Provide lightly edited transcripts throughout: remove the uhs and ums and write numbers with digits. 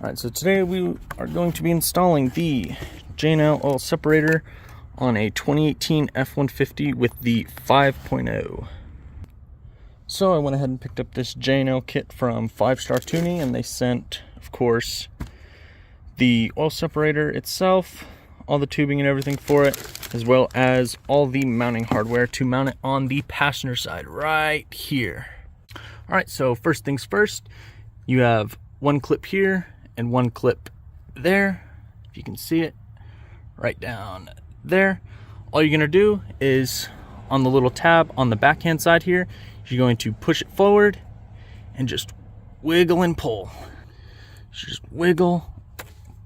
Alright, so today we are going to be installing the J&L oil separator on a 2018 F150 with the 5.0. So I went ahead and picked up this J&L kit from 5 Star Tuning, and they sent, of course, the oil separator itself, all the tubing and everything for it, as well as all the mounting hardware to mount it on the passenger side right here. Alright, so first things first, you have one clip here and one clip there, if you can see it, right down there. All you're gonna do is, on the little tab on the backhand side here, you're going to push it forward and just wiggle and pull. Just wiggle,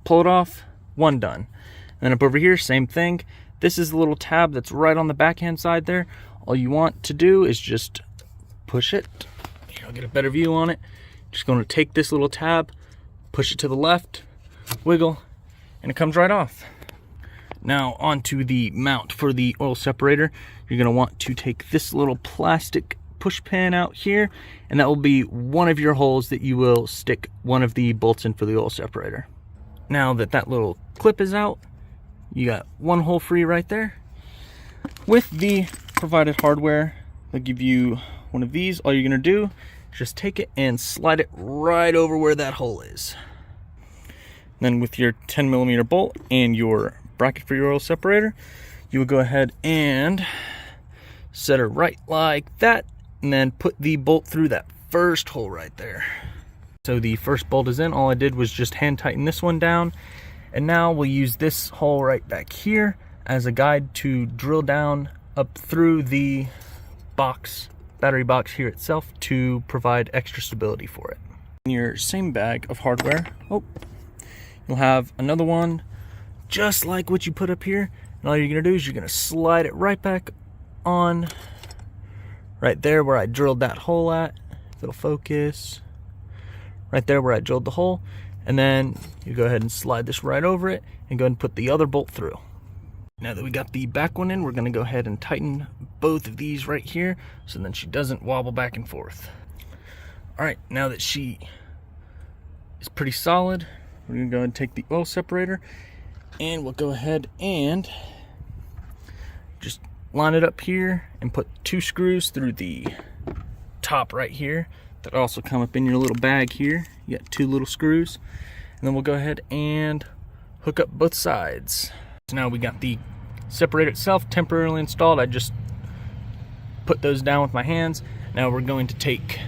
pull it off, one done. And then up over here, same thing. This is the little tab that's right on the backhand side there. All you want to do is just push it. Here, I'll get a better view on it. Just going to take this little tab, push it to the left, wiggle, and it comes right off. Now onto the mount for the oil separator. You're going to want to take this little plastic push pin out here, and that will be one of your holes that you will stick one of the bolts in for the oil separator. Now that that little clip is out, you got one hole free right there. With the provided hardware, they'll give you one of these. All you're going to do is just take it and slide it right over where that hole is. Then with your 10mm bolt and your bracket for your oil separator, you will go ahead and set her right like that, and then put the bolt through that first hole right there. So the first bolt is in. All I did was just hand tighten this one down, and now we'll use this hole right back here as a guide to drill down up through the battery box here itself to provide extra stability for it. In your same bag of hardware, you'll have another one just like what you put up here, and all you're gonna do is you're gonna slide it right back on right there where I drilled that hole at. If it'll focus, right there where I drilled the hole, and then you go ahead and slide this right over it and go ahead and put the other bolt through. Now that we got the back one in, we're going to go ahead and tighten both of these right here so then she doesn't wobble back and forth. Alright, now that she is pretty solid, we're going to go ahead and take the oil separator, and we'll go ahead and just line it up here and put 2 screws through the top right here that also come up in your little bag here. You got 2 little screws, and then we'll go ahead and hook up both sides. So now we got the separator itself temporarily installed. I just put those down with my hands. Now we're going to take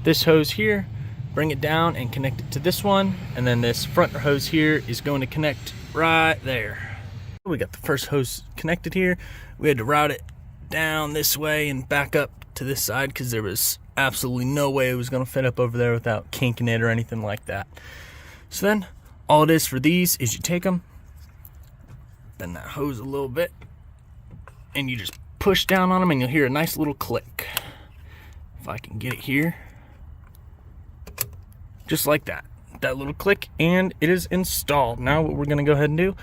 this hose here, bring it down and connect it to this one, and then this front hose here is going to connect right there. We got the first hose connected here. We had to route it down this way and back up to this side because there was absolutely no way it was going to fit up over there without kinking it or anything like that. So then all it is for these is you take them, bend that hose a little bit, and you just push down on them and you'll hear a nice little click. If I can get it here, just like that, that little click, and it is installed. Now what we're going to go ahead and do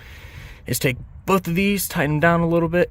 is take both of these, tighten them down a little bit,